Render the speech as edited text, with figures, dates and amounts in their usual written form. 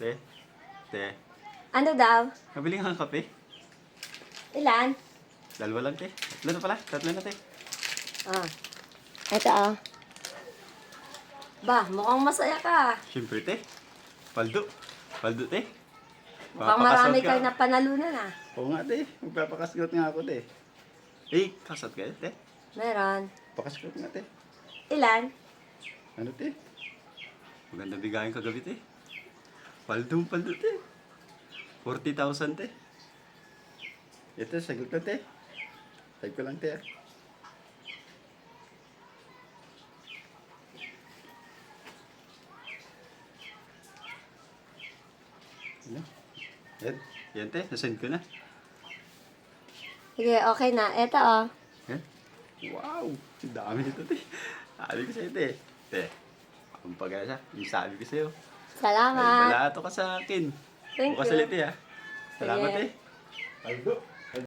Te. Te. Ano daw? Nabili nga ng kape. Ilan? Dalawa lang, te. Tatlo na pala. Tatlo na, te. Ah. Ito ah. Ba, mukhang masaya ka. Siyempre, te. Paldo. Paldo, te. Mukhang marami kayo na panalunan ah. Oo nga, te. Magpapakasgot nga ako, te. Eh, kasat kayo, te. Meron. Pakasgot nga, te. Ilan? Ano, te? Maganda bigayan kagabi, te. Paldo, paldo, te. 40,000, te. Ito, sagot ko, te. Sagot ko lang, te. Ano? Yan, te. Nasend ko na. Sige, okay na. Ito oh. Yan. Wow! Ang dami nito, te. Sabi ko sa'yo, te. Te, ang pag-asa. Yung sabi ko sa'yo. Ay, Salamat. balato ka sa akin. Thank Bukas you. ulit, te, ha. Salamat, Sige. te. Paldo.